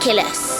ridiculous.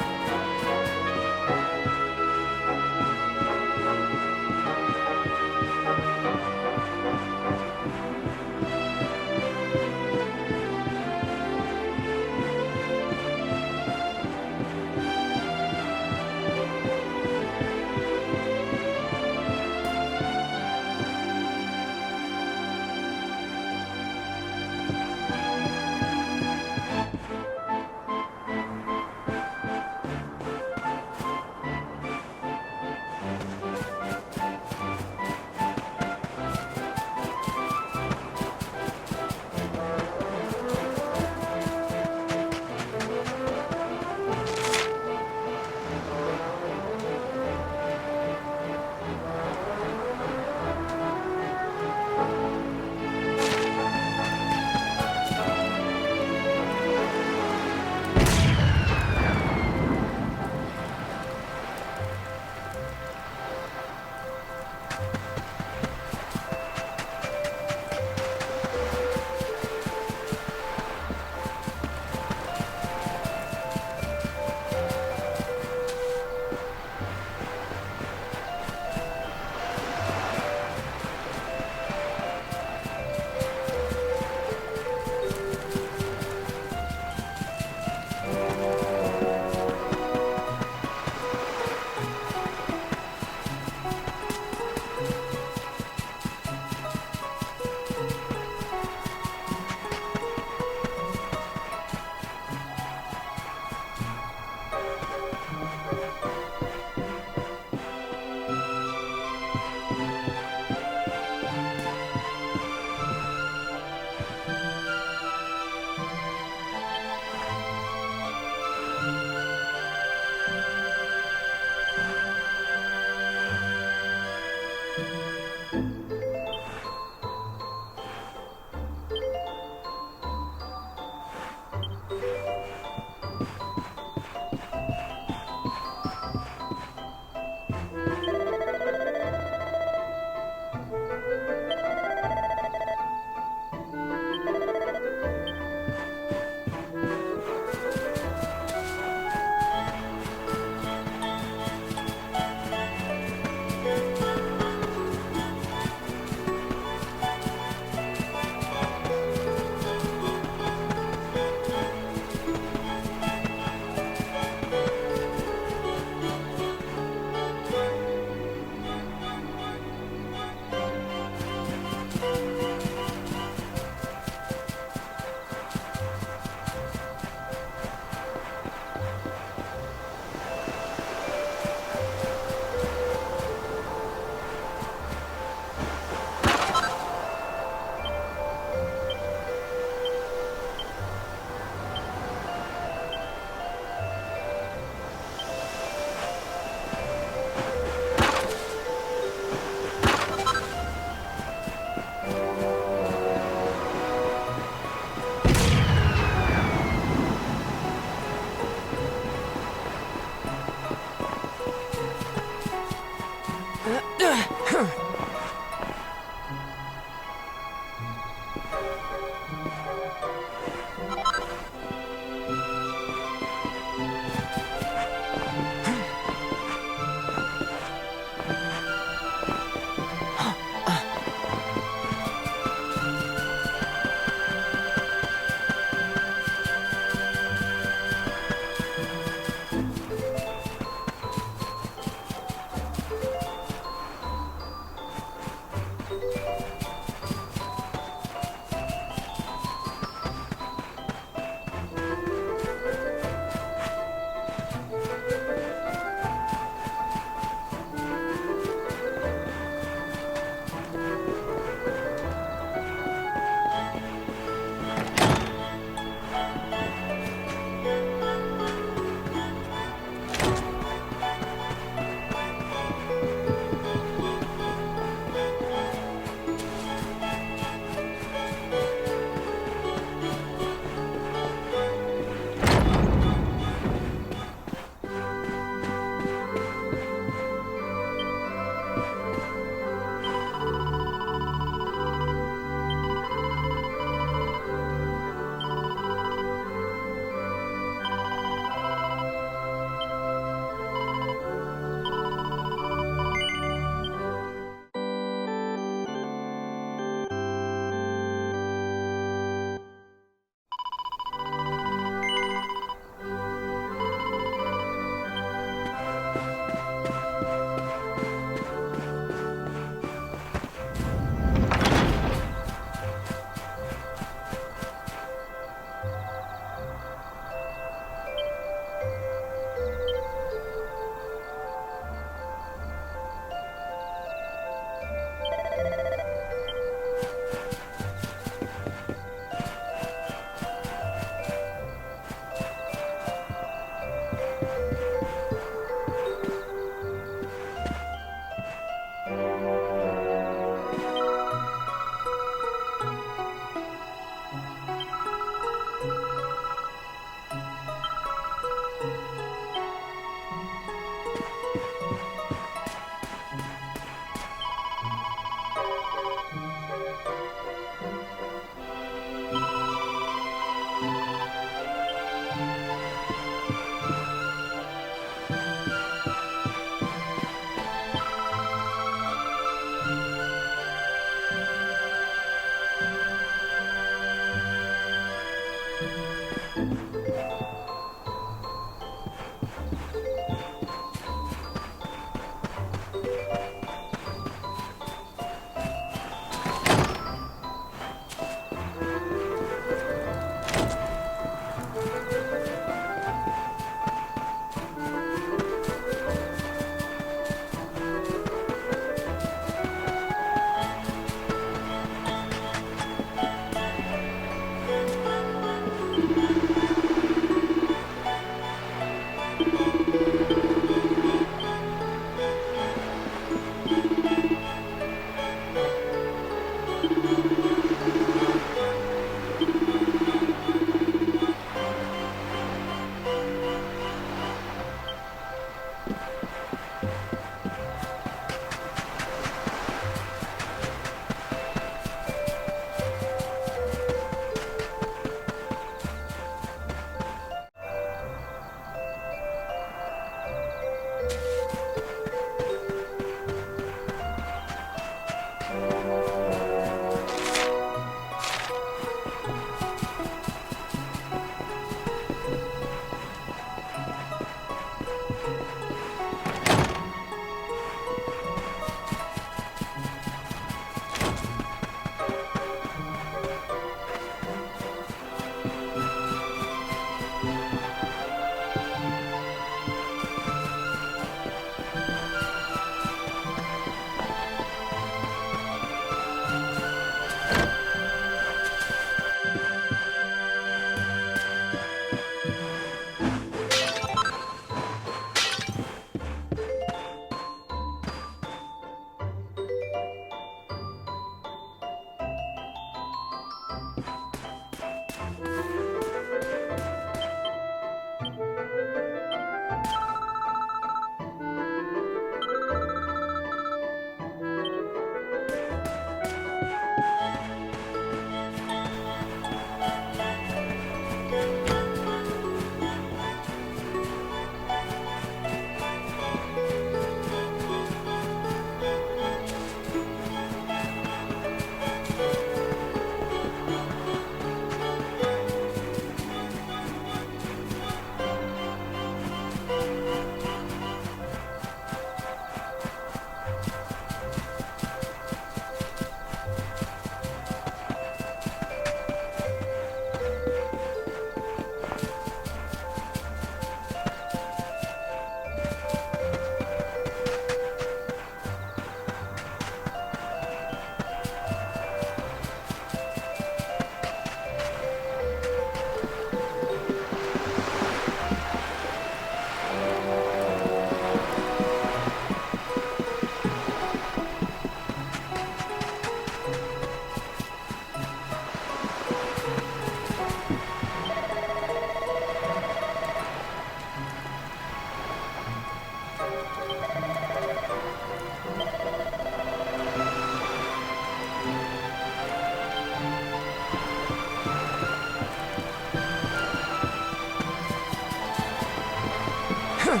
Look!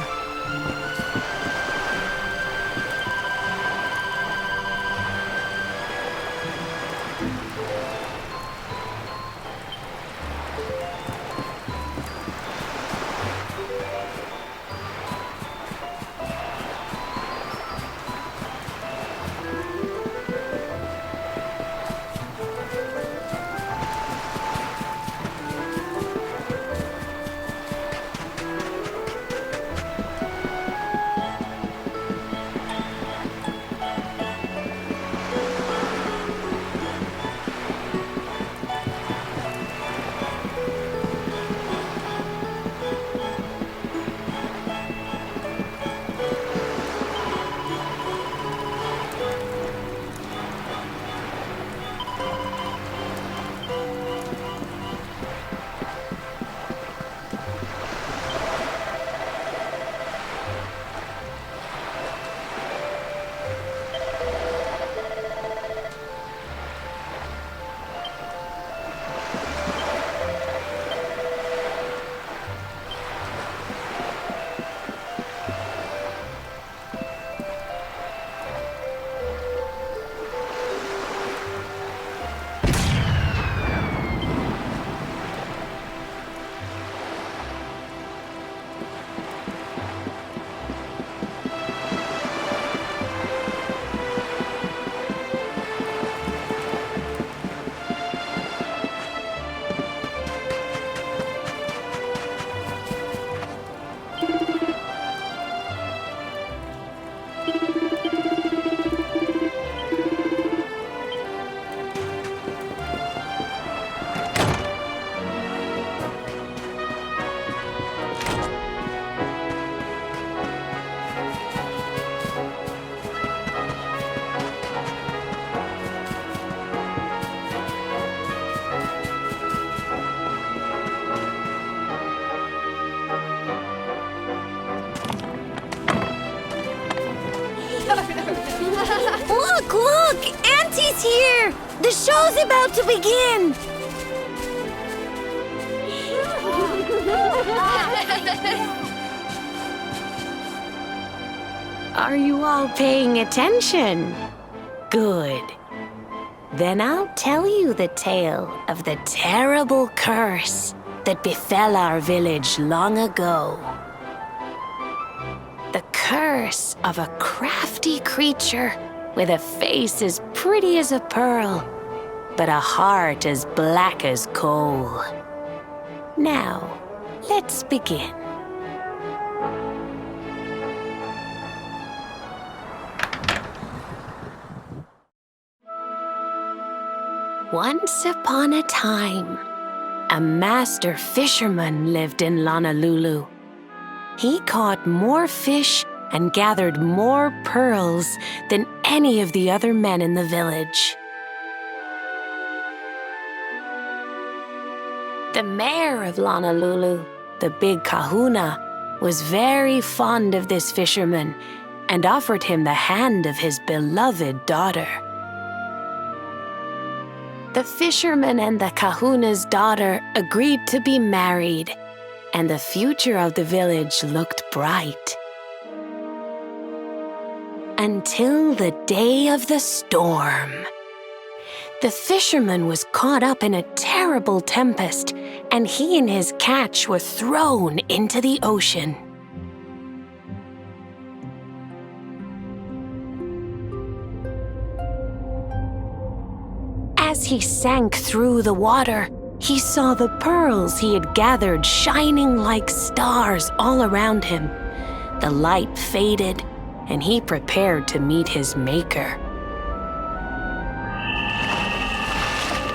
Auntie's here! The show's about to begin! Are you all paying attention? Good. Then I'll tell you the tale of the terrible curse that befell our village long ago. The curse of a crafty creature with a face as pretty as a pearl, but a heart as black as coal. Now, let's begin. Once upon a time, a master fisherman lived in Lonalulu. He caught more fish and gathered more pearls than any of the other men in the village. The mayor of Lonalulu, the big kahuna, was very fond of this fisherman and offered him the hand of his beloved daughter. The fisherman and the kahuna's daughter agreed to be married, and the future of the village looked bright. Until the day of the storm. The fisherman was caught up in a terrible tempest, and he and his catch were thrown into the ocean. As he sank through the water, he saw the pearls he had gathered shining like stars all around him. The light faded, and he prepared to meet his maker.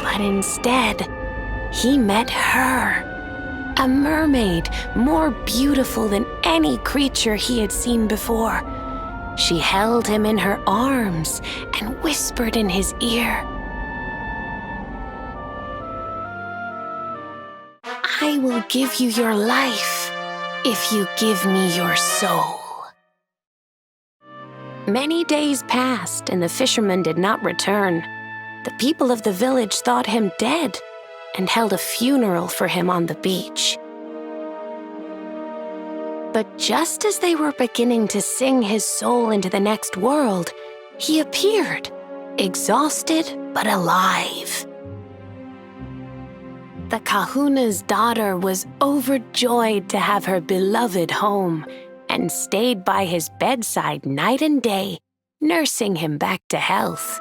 But instead, he met her, a mermaid more beautiful than any creature he had seen before. She held him in her arms and whispered in his ear, "I will give you your life if you give me your soul." Many days passed, and the fisherman did not return. The people of the village thought him dead and held a funeral for him on the beach. But just as they were beginning to sing his soul into the next world, he appeared, exhausted but alive. The kahuna's daughter was overjoyed to have her beloved home and stayed by his bedside night and day, nursing him back to health.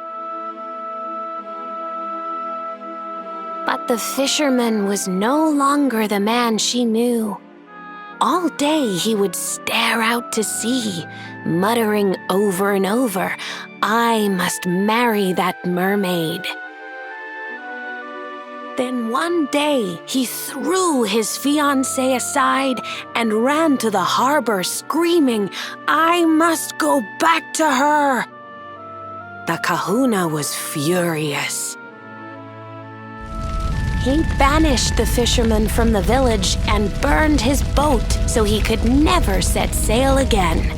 But the fisherman was no longer the man she knew. All day he would stare out to sea, muttering over and over, "I must marry that mermaid." Then one day he threw his fiancée aside and ran to the harbor screaming, "I must go back to her!" The kahuna was furious. He banished the fisherman from the village and burned his boat so he could never set sail again.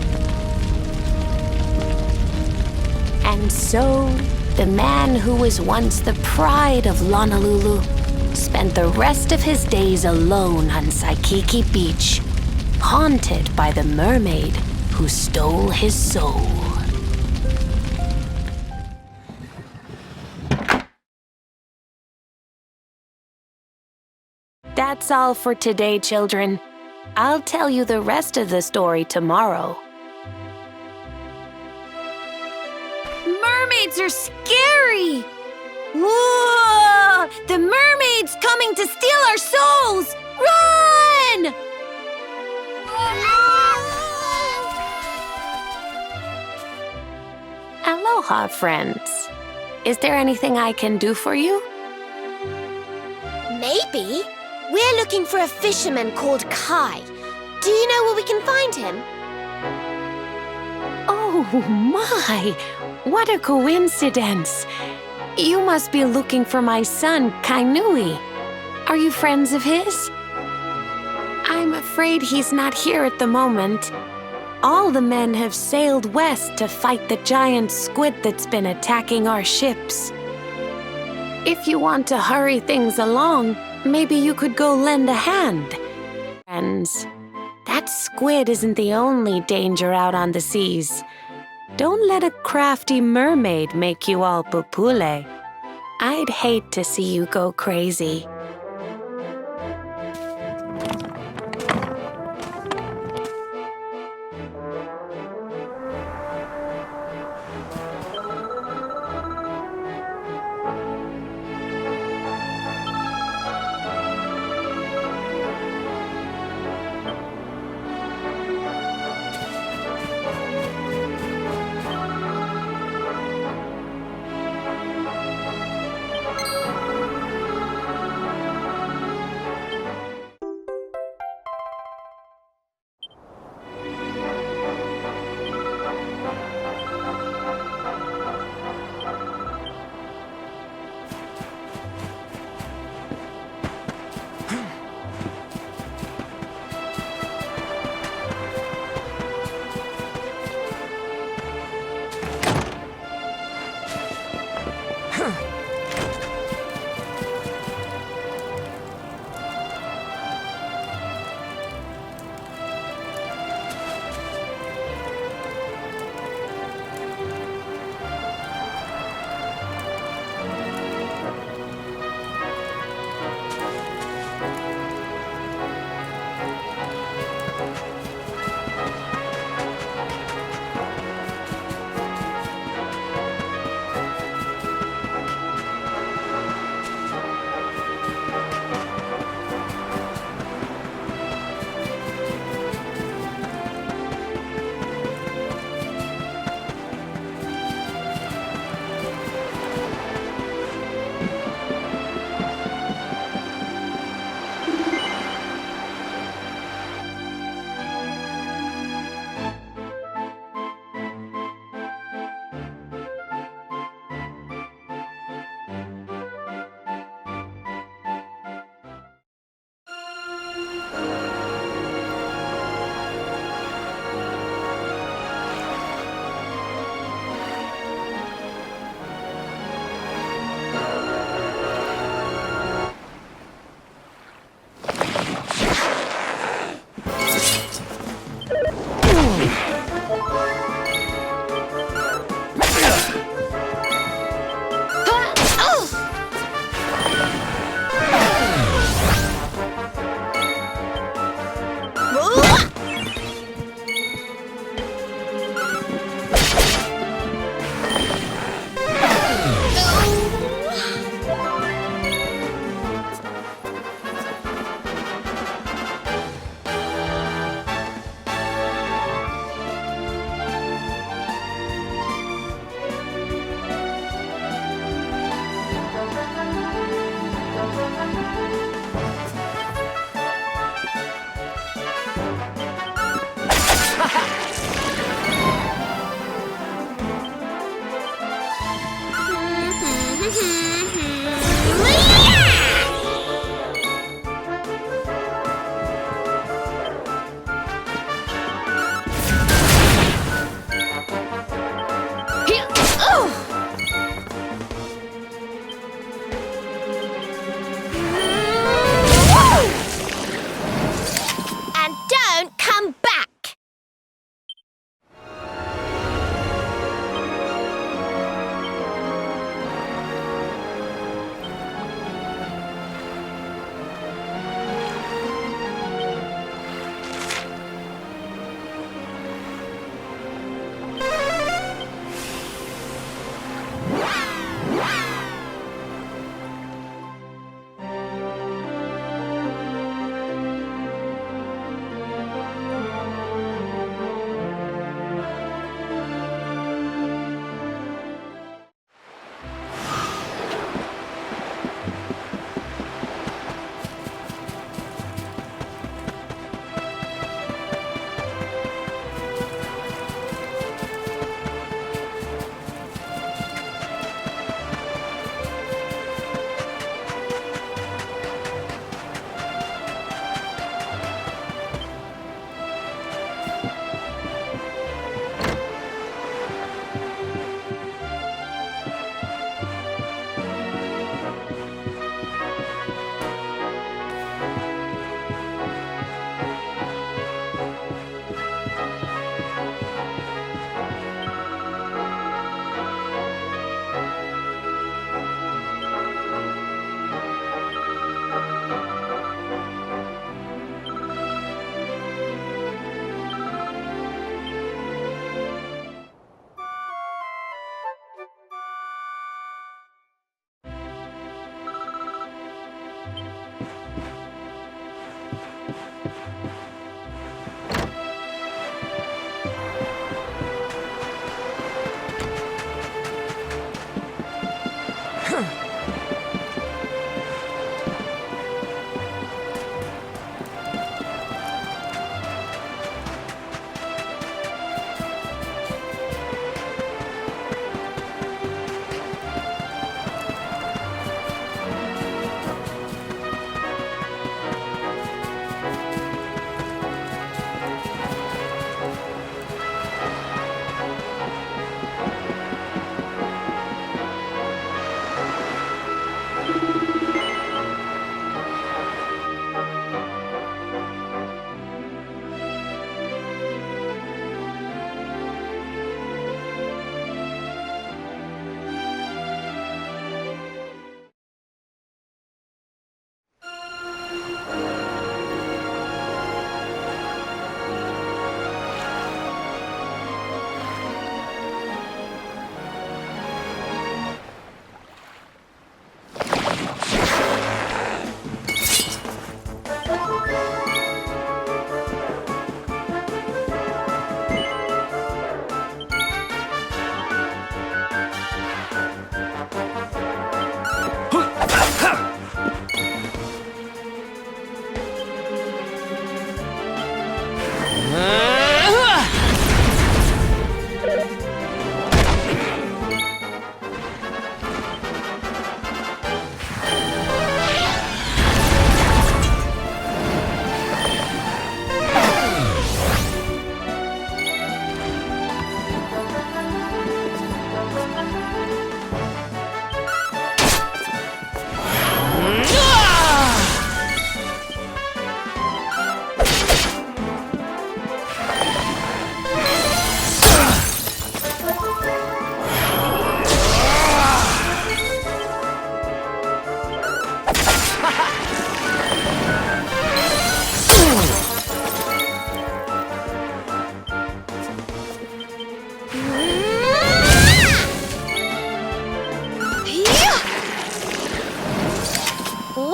And so, the man who was once the pride of Honolulu spent the rest of his days alone on Saikiki Beach, haunted by the mermaid who stole his soul. That's all for today, children. I'll tell you the rest of the story tomorrow. Mermaids are scary! Whoa! The mermaid's coming to steal our souls! Run! Aloha, friends. Is there anything I can do for you? Maybe. We're looking for a fisherman called Kai. Do you know where we can find him? Oh my! What a coincidence! You must be looking for my son, Kainui. Are you friends of his? I'm afraid he's not here at the moment. All the men have sailed west to fight the giant squid that's been attacking our ships. If you want to hurry things along, maybe you could go lend a hand. Friends, that squid isn't the only danger out on the seas. Don't let a crafty mermaid make you all pupule. I'd hate to see you go crazy.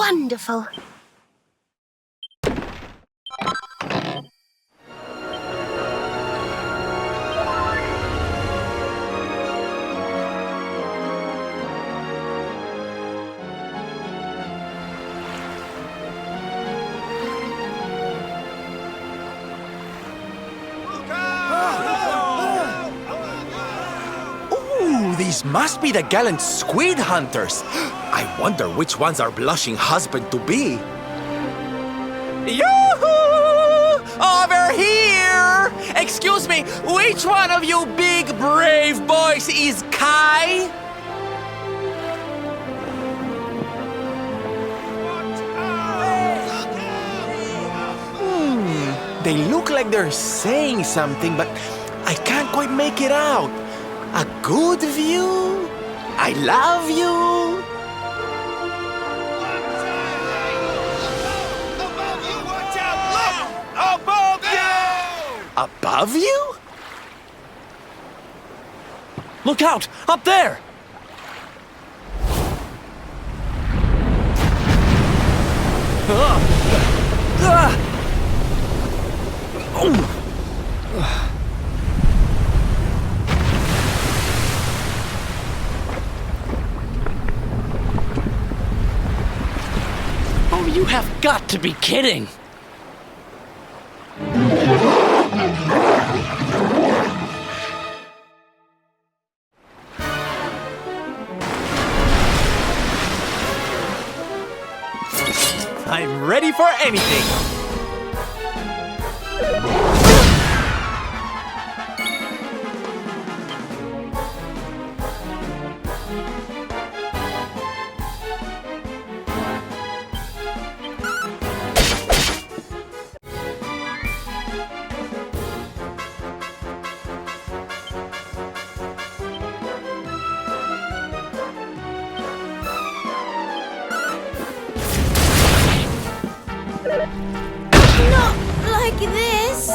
wonderful. Ooh, these must be the gallant squid hunters. I wonder which ones our blushing husband to be. Yoo-hoo! Over here! Excuse me, which one of you big brave boys is Kai? They look like they're saying something, but I can't quite make it out. A good view? I love you? Above you? Look out! Up there! Oh, you have got to be kidding! I'm ready for anything. Not like this.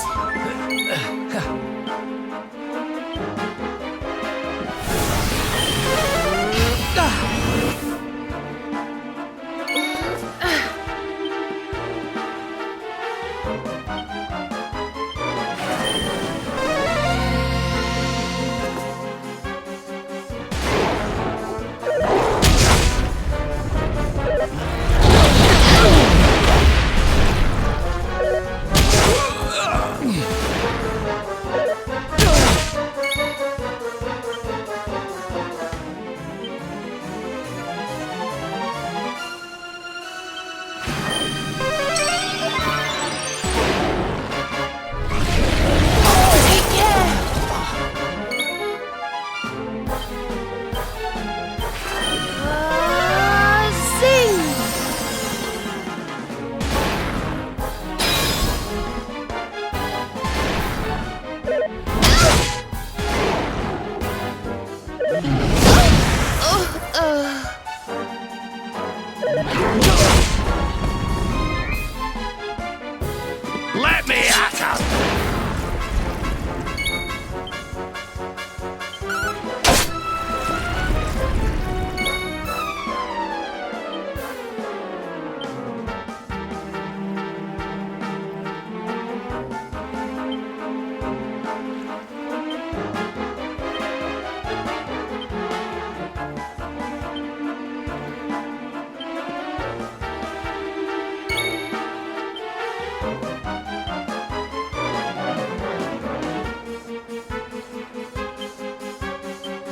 Let me at him!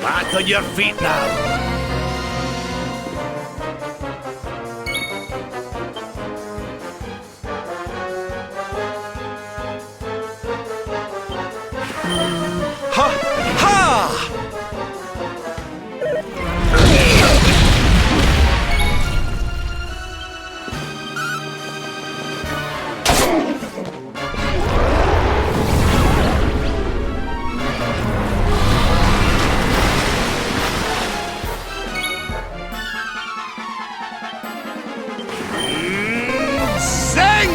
Back on your feet now! Ha! Ha! Sing!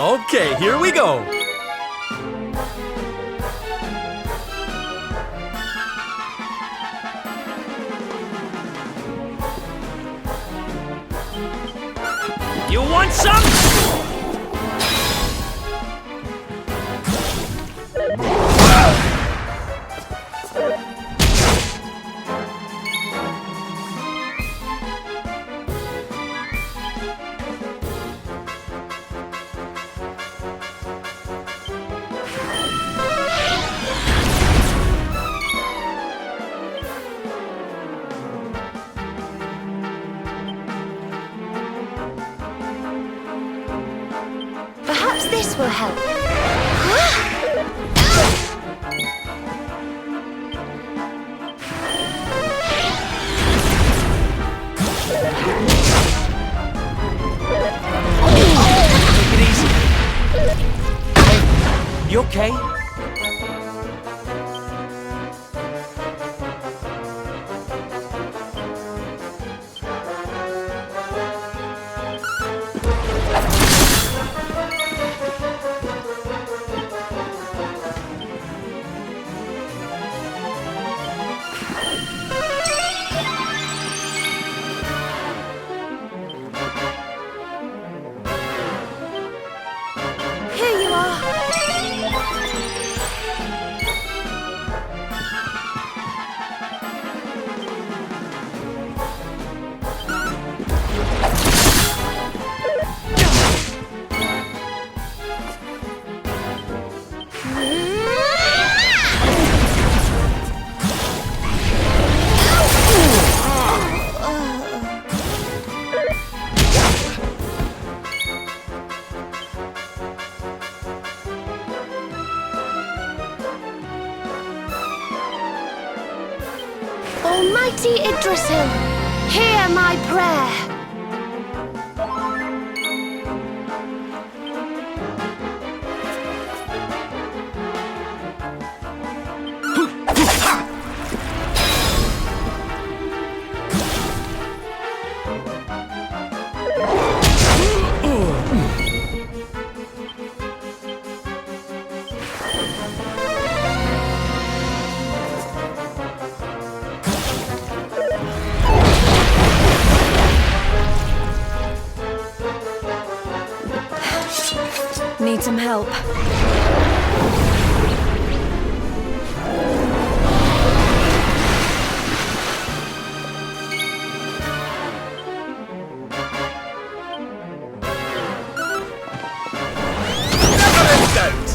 Okay, here we go. You want some? Perhaps this will help. Take it easy. Hey, you okay? Here you are. Almighty Yggdrasil, hear my prayer. Need some help. Never in doubt.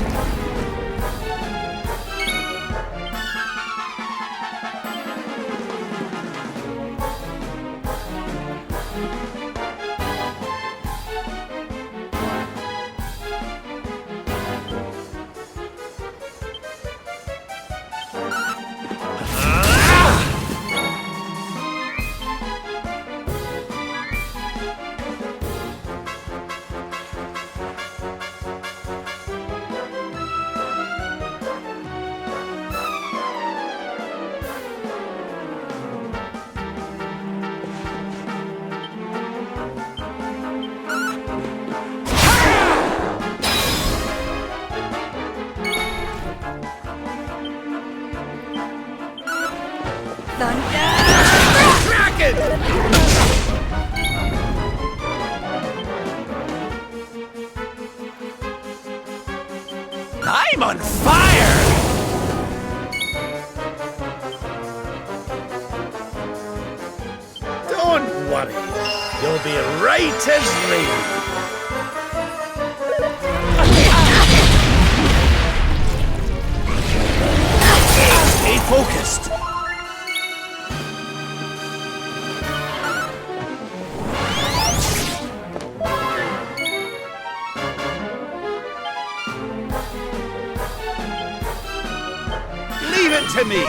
I'm on fire! Don't worry. You'll be right as rain. Stay focused. Leave it to me.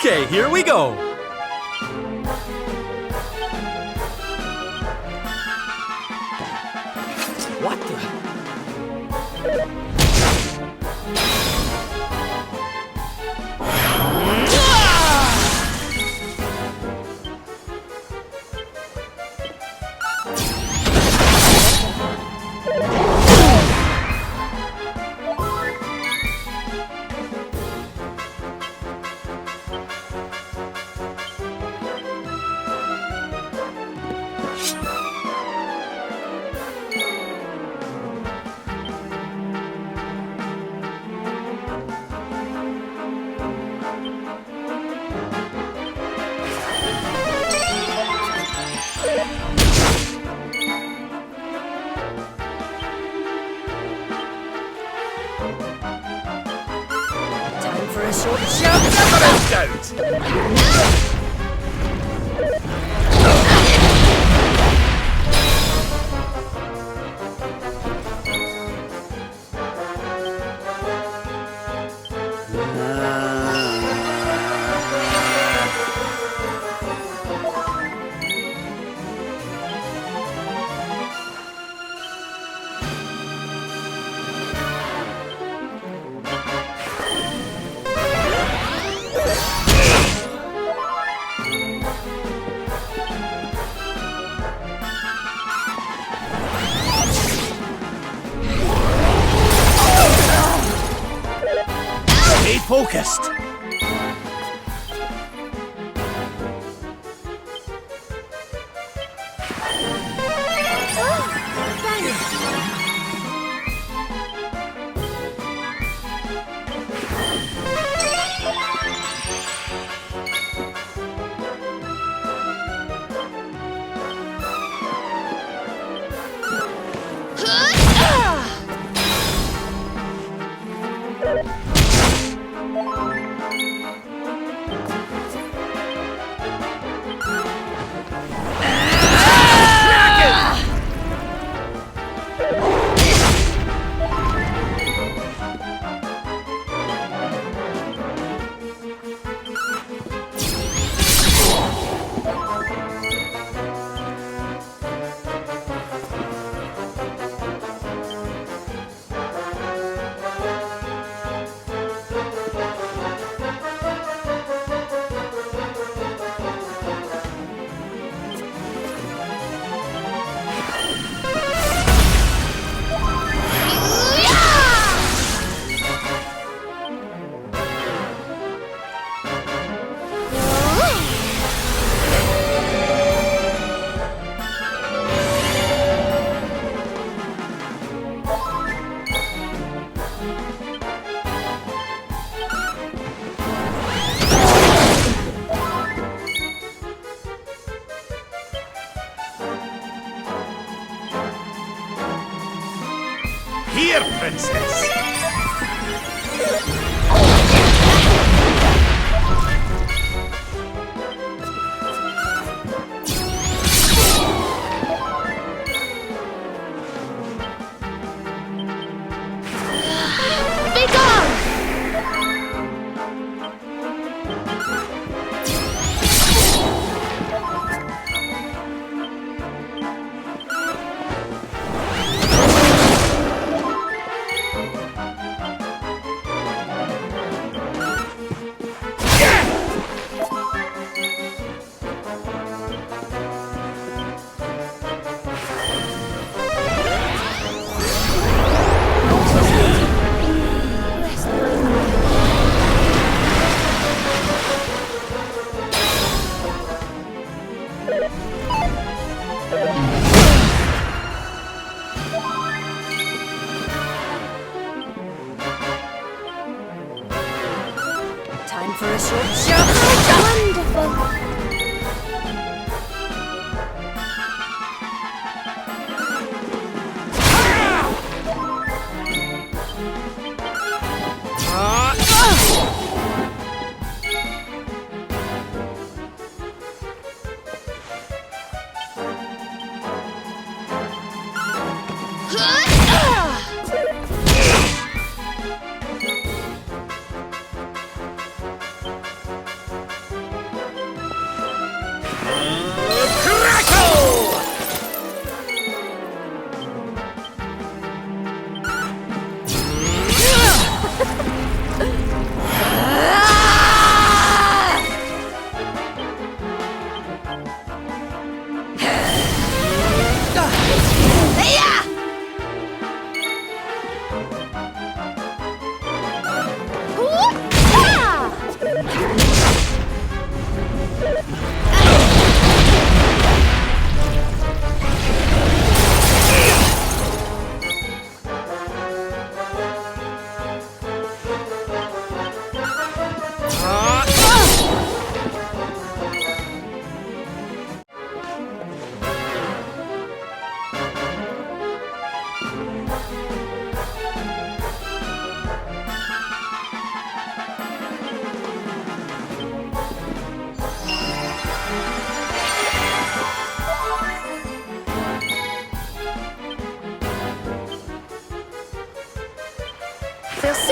Okay, here we go. What the? Time for a short jump. Out. Stay focused. Here, princess. Be gone! Time for a short jump. Wonderful.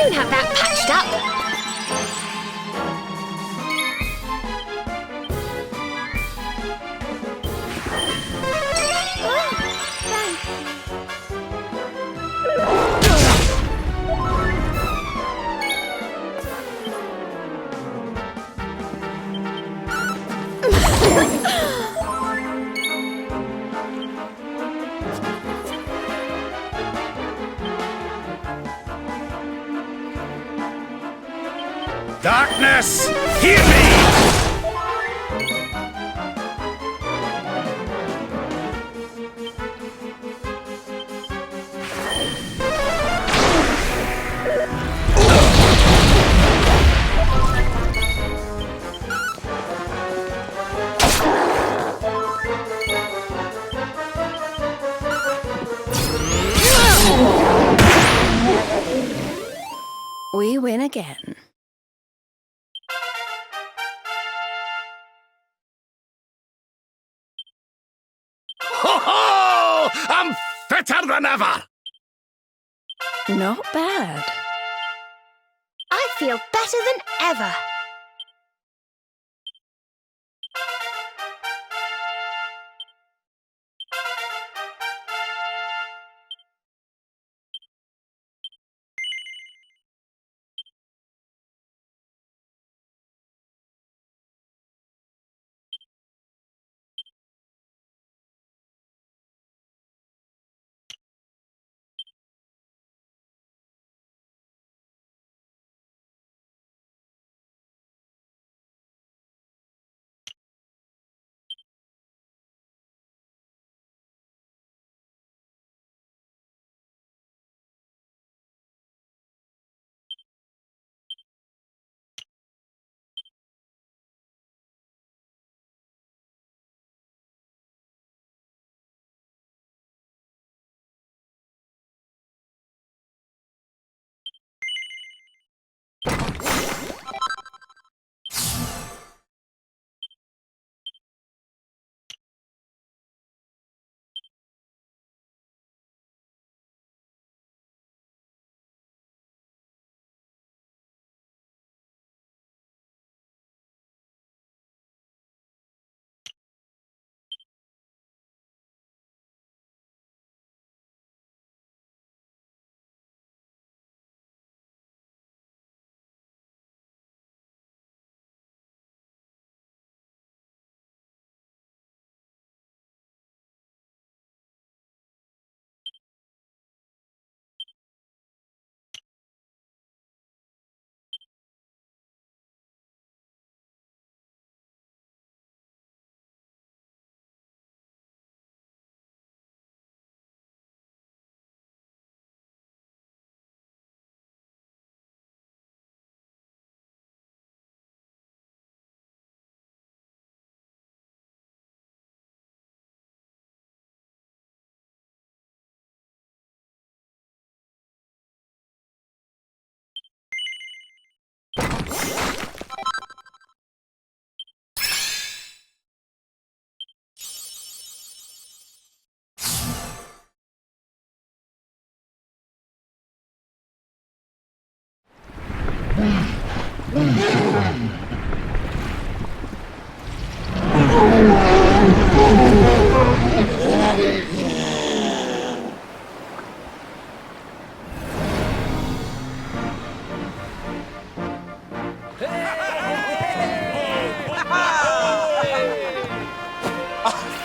soon have that patched up. Darkness, hear me! We win again. Ho-ho! I'm fitter than ever! Not bad. I feel better than ever.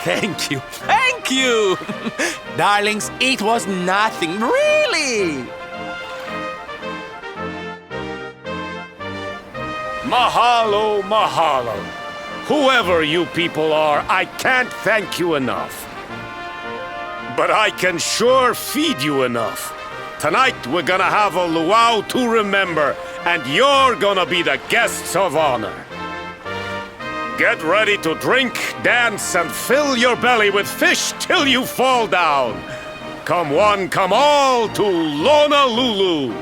Thank you. Thank you. Darlings, it was nothing, really. Mahalo, mahalo. Whoever you people are, I can't thank you enough. But I can sure feed you enough. Tonight we're gonna have a luau to remember, and you're gonna be the guests of honor. Get ready to drink, dance, and fill your belly with fish till you fall down. Come one, come all to Lonalulu.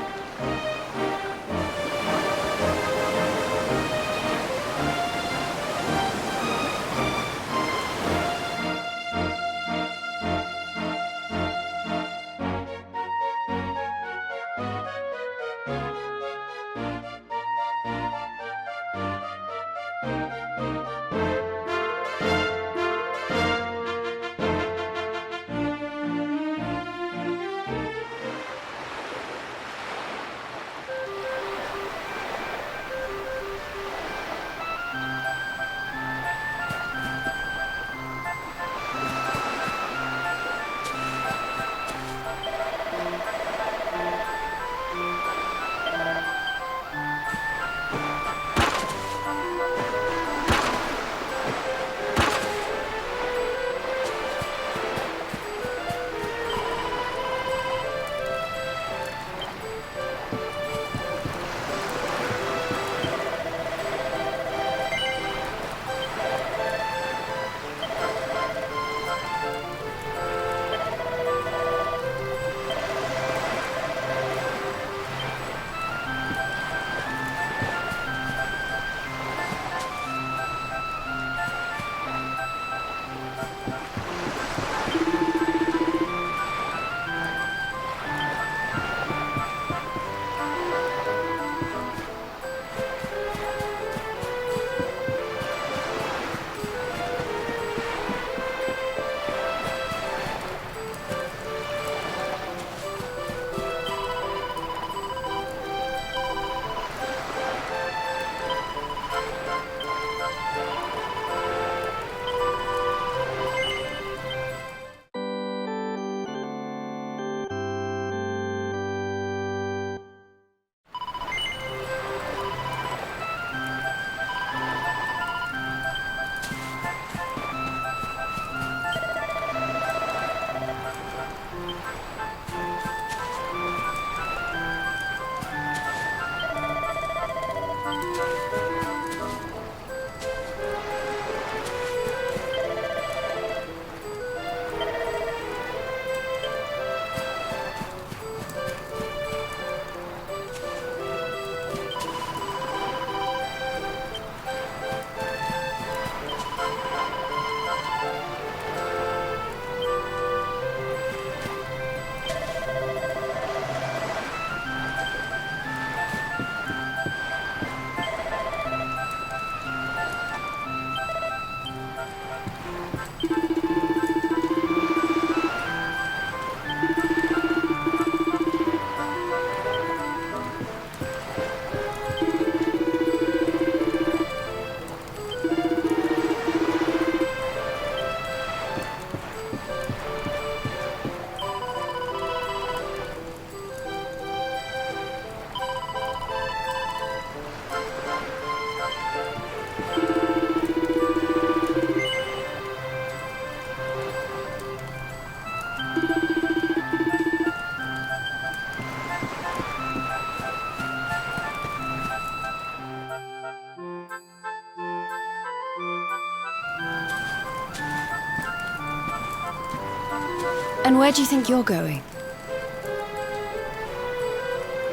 And where do you think you're going?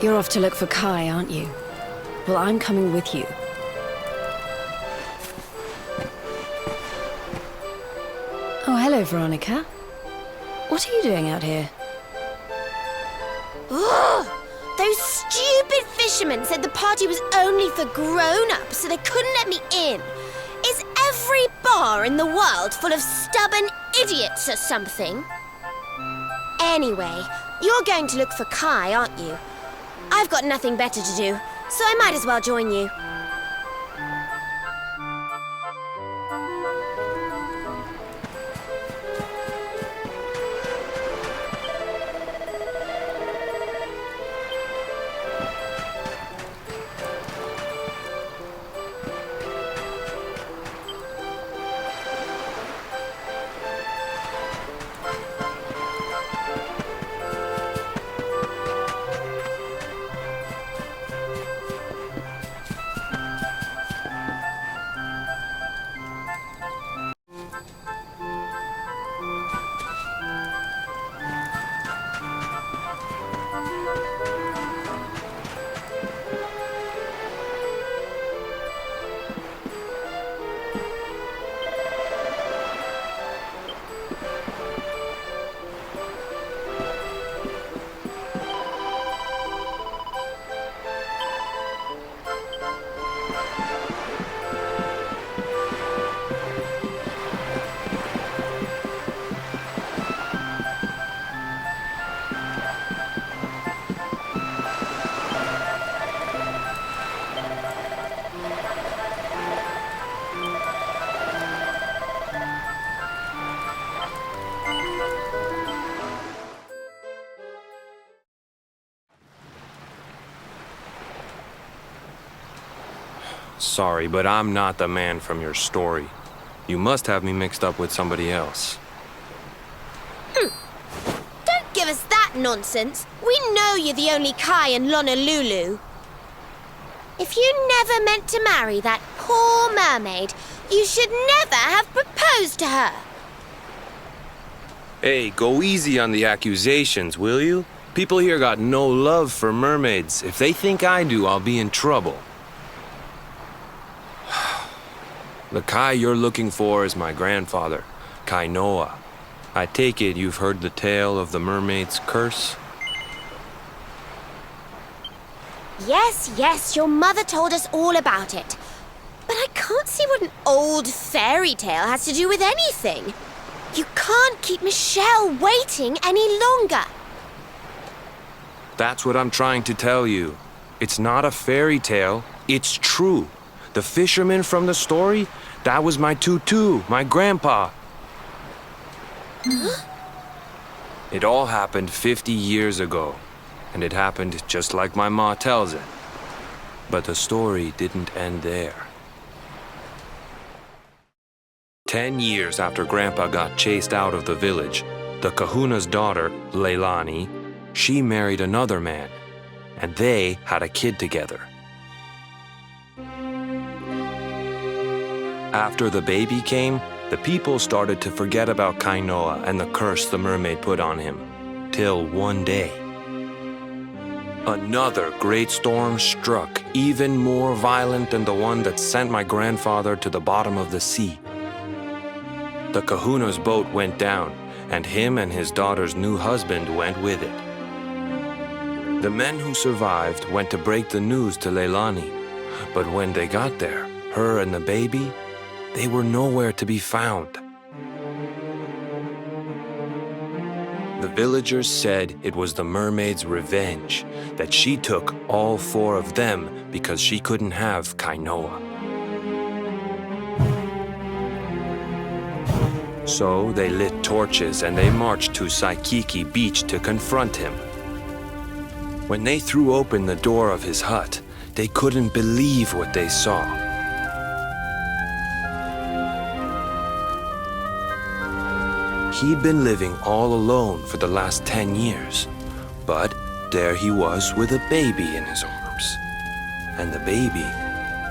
You're off to look for Kai, aren't you? Well, I'm coming with you. Oh, hello, Veronica. What are you doing out here? Ugh! Those stupid fishermen said the party was only for grown-ups, so they couldn't let me in. Is every bar in the world full of stubborn idiots or something? Anyway, you're going to look for Kai, aren't you? I've got nothing better to do, so I might as well join you. Sorry, but I'm not the man from your story. You must have me mixed up with somebody else. Don't give us that nonsense. We know you're the only Kai in Lonalulu. If you never meant to marry that poor mermaid, you should never have proposed to her. Hey, go easy on the accusations, will you? People here got no love for mermaids. If they think I do, I'll be in trouble. The Kai you're looking for is my grandfather, Kainoa. I take it you've heard the tale of the mermaid's curse? Yes, your mother told us all about it. But I can't see what an old fairy tale has to do with anything. You can't keep Michelle waiting any longer. That's what I'm trying to tell you. It's not a fairy tale, it's true. The fisherman from the story, that was my tutu, my grandpa. It all happened 50 years ago, and it happened just like my ma tells it. But the story didn't end there. 10 years after Grandpa got chased out of the village, the kahuna's daughter, Leilani, she married another man, and they had a kid together. After the baby came, the people started to forget about Kainoa and the curse the mermaid put on him. Till one day, another great storm struck, even more violent than the one that sent my grandfather to the bottom of the sea. The kahuna's boat went down, and him and his daughter's new husband went with it. The men who survived went to break the news to Leilani, but when they got there, her and the baby, they were nowhere to be found. The villagers said it was the mermaid's revenge, that she took all 4 of them because she couldn't have Kainoa. So they lit torches and they marched to Saikiki Beach to confront him. When they threw open the door of his hut, they couldn't believe what they saw. He'd been living all alone for the last 10 years. But there he was with a baby in his arms. And the baby,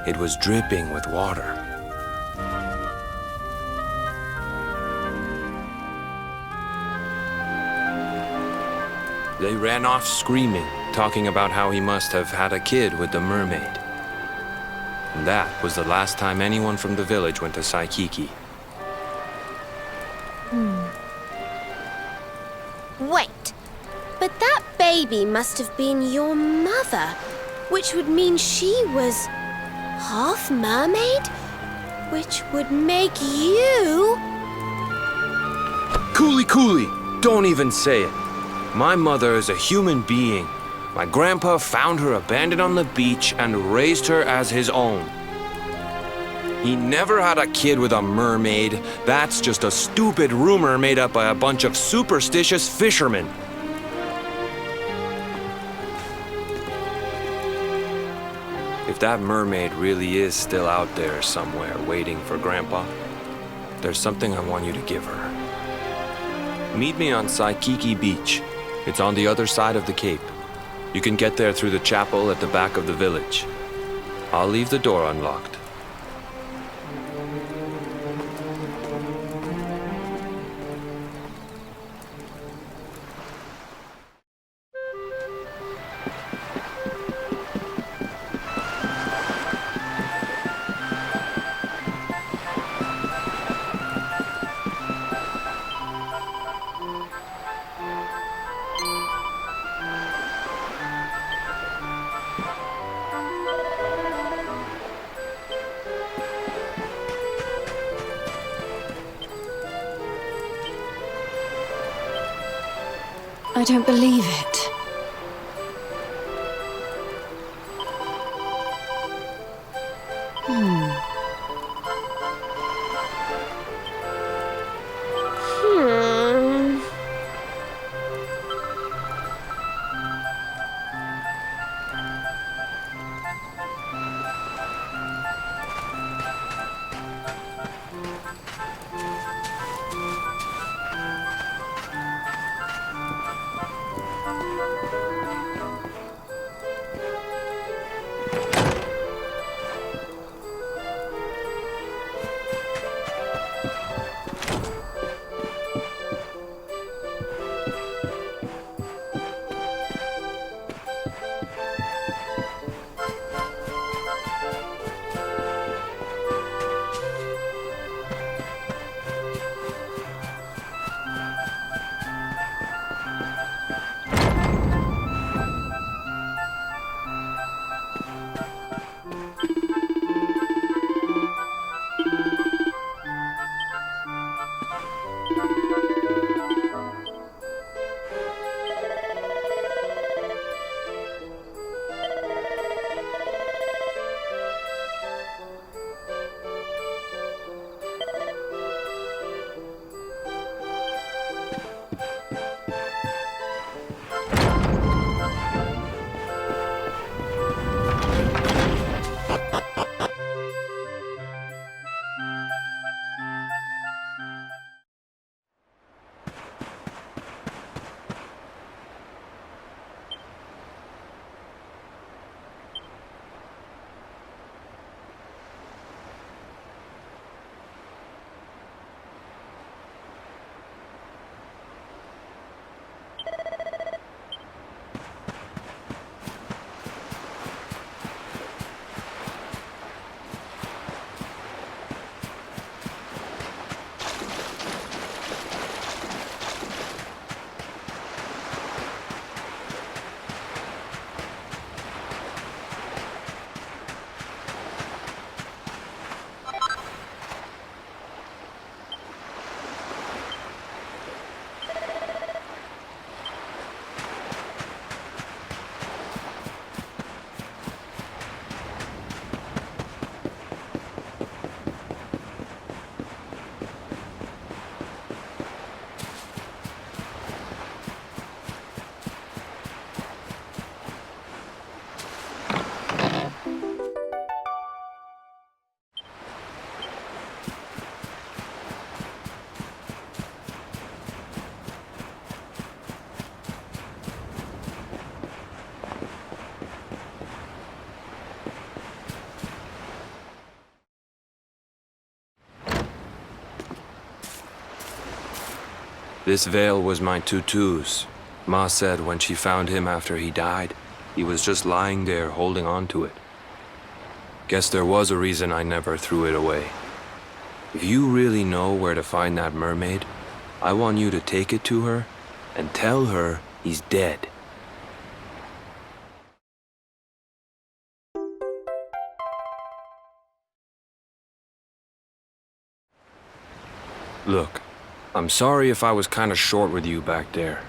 it was dripping with water. They ran off screaming, talking about how he must have had a kid with the mermaid. And that was the last time anyone from the village went to Saikiki. Wait, but that baby must have been your mother, which would mean she was half mermaid, which would make you... Cooley! Don't even say it. My mother is a human being. My grandpa found her abandoned on the beach and raised her as his own. He never had a kid with a mermaid. That's just a stupid rumor made up by a bunch of superstitious fishermen. If that mermaid really is still out there somewhere waiting for Grandpa, there's something I want you to give her. Meet me on Saikiki Beach. It's on the other side of the cape. You can get there through the chapel at the back of the village. I'll leave the door unlocked. I don't believe it. This veil was my tutu's. Ma said when she found him after he died, he was just lying there holding on to it. Guess there was a reason I never threw it away. If you really know where to find that mermaid, I want you to take it to her and tell her he's dead. Look, I'm sorry if I was kinda short with you back there,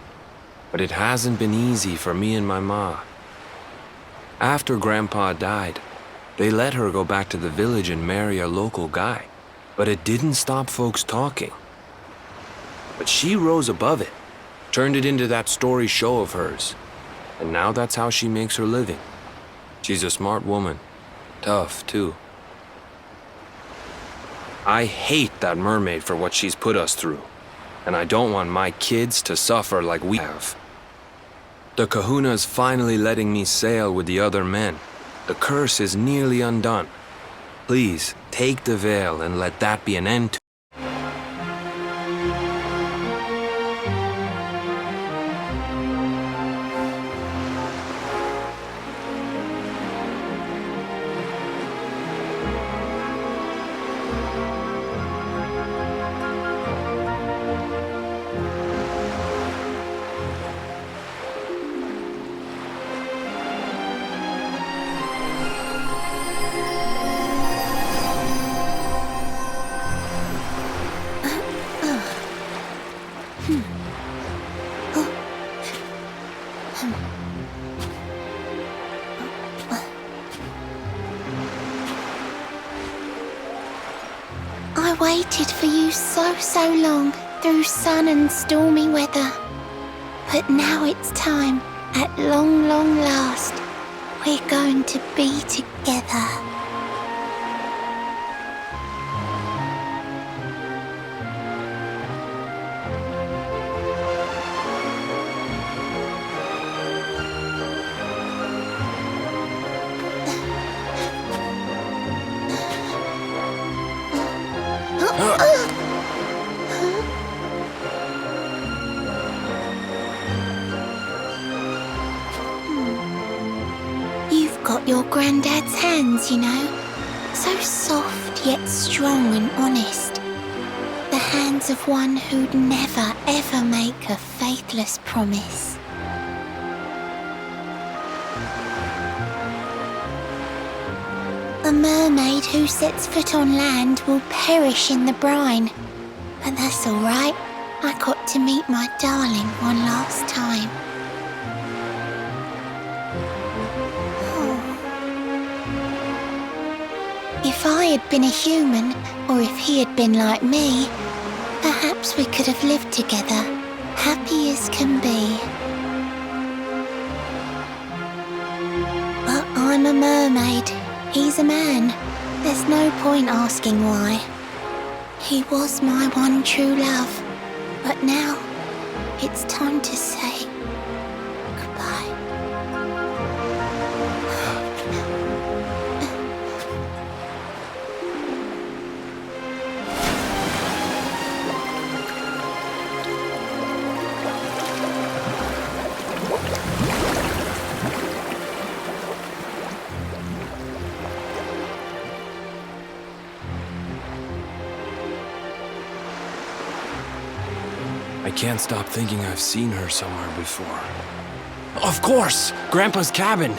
but it hasn't been easy for me and my ma. After Grandpa died, they let her go back to the village and marry a local guy, but it didn't stop folks talking. But she rose above it, turned it into that story show of hers, and now that's how she makes her living. She's a smart woman, tough too. I hate that mermaid for what she's put us through, and I don't want my kids to suffer like we have. The Kahuna's finally letting me sail with the other men. The curse is nearly undone. Please, take the veil and let that be an end to. I waited for you so long, through sun and stormy weather. But now it's time, at long last, we're going to be together. You've got your granddad's hands, you know. So soft yet strong and honest. The hands of one who'd never ever make a faithless promise. A mermaid who sets foot on land will perish in the brine. But that's all right. I got to meet my darling one last time. If I had been a human, or if he had been like me, perhaps we could have lived together, happy as can be. But I'm a mermaid, he's a man. There's no point asking why. He was my one true love, but now it's time to say goodbye. I can't stop thinking I've seen her somewhere before. Of course! Grandpa's cabin!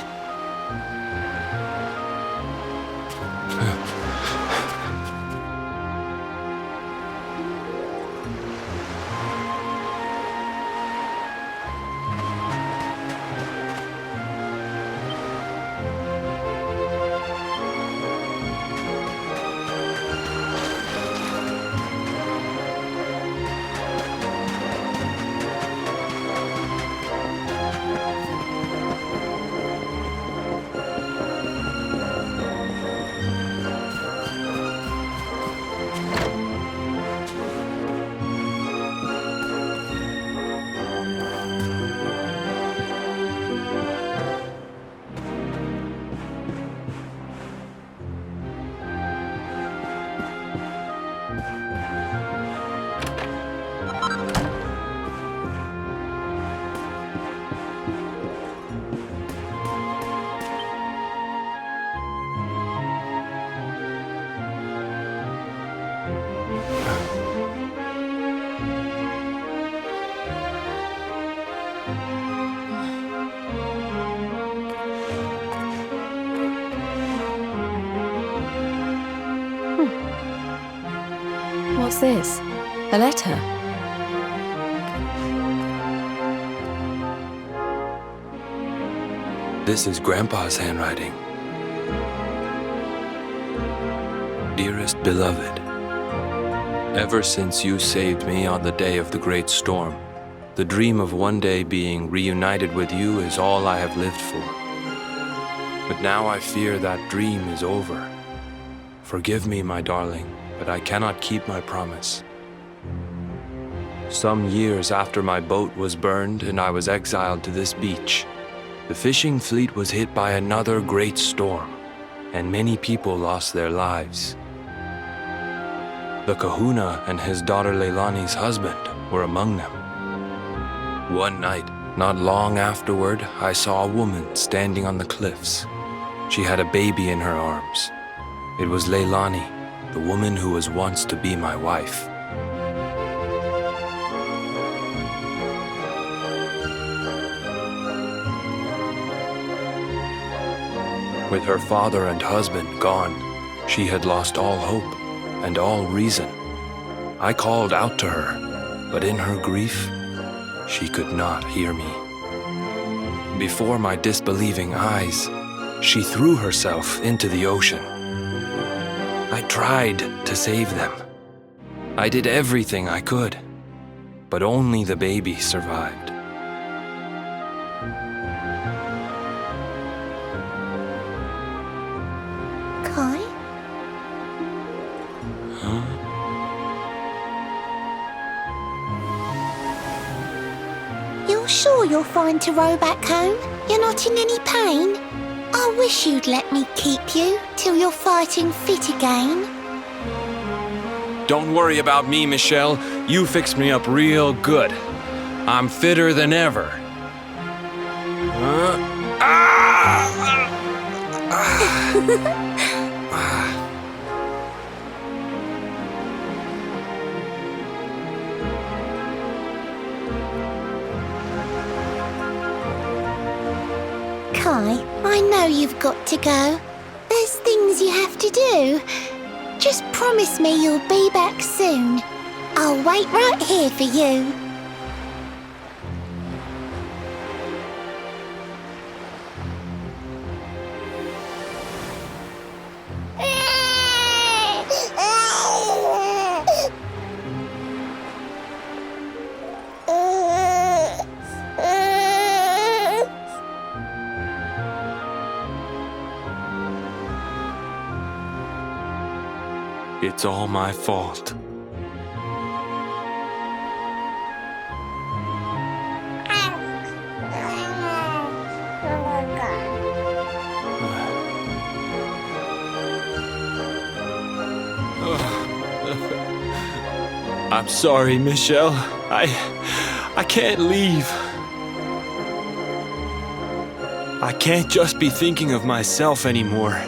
What's this? A letter? This is Grandpa's handwriting. Dearest beloved, ever since you saved me on the day of the great storm, the dream of one day being reunited with you is all I have lived for. But now I fear that dream is over. Forgive me, my darling, but I cannot keep my promise. Some years after my boat was burned and I was exiled to this beach, the fishing fleet was hit by another great storm, and many people lost their lives. The kahuna and his daughter Leilani's husband were among them. One night, not long afterward, I saw a woman standing on the cliffs. She had a baby in her arms. It was Leilani, the woman who was once to be my wife. With her father and husband gone, she had lost all hope and all reason. I called out to her, but in her grief, she could not hear me. Before my disbelieving eyes, she threw herself into the ocean. I tried to save them. I did everything I could, but only the baby survived. Kai? You're sure you're fine to row back home? You're not in any pain? I wish you'd let me keep you till you're fighting fit again. Don't worry about me, Michelle. You fixed me up real good. I'm fitter than ever. Kai, I know you've got to go. There's things you have to do. Just promise me you'll be back soon. I'll wait right here for you. It's all my fault. I'm sorry, Michelle. I can't leave. I can't just be thinking of myself anymore.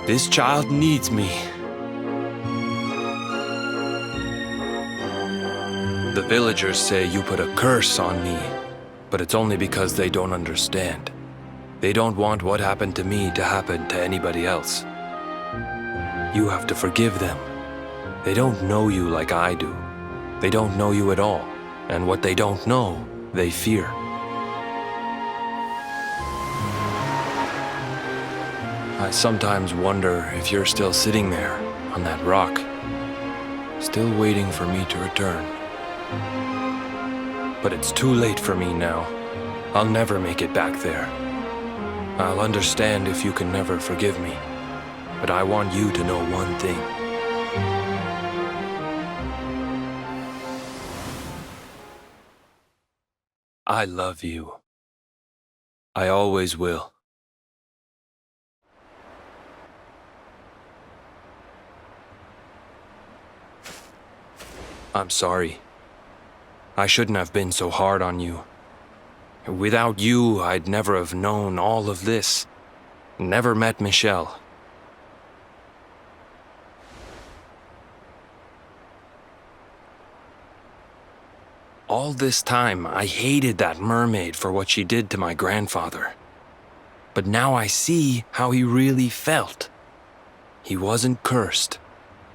This child needs me. The villagers say you put a curse on me, but it's only because they don't understand. They don't want what happened to me to happen to anybody else. You have to forgive them. They don't know you like I do. They don't know you at all, and what they don't know, they fear. I sometimes wonder if you're still sitting there on that rock, still waiting for me to return. But it's too late for me now. I'll never make it back there. I'll understand if you can never forgive me, but I want you to know one thing. I love you. I always will. I'm sorry. I shouldn't have been so hard on you. Without you, I'd never have known all of this. Never met Michelle. All this time, I hated that mermaid for what she did to my grandfather. But now I see how he really felt. He wasn't cursed,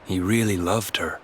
He really loved her.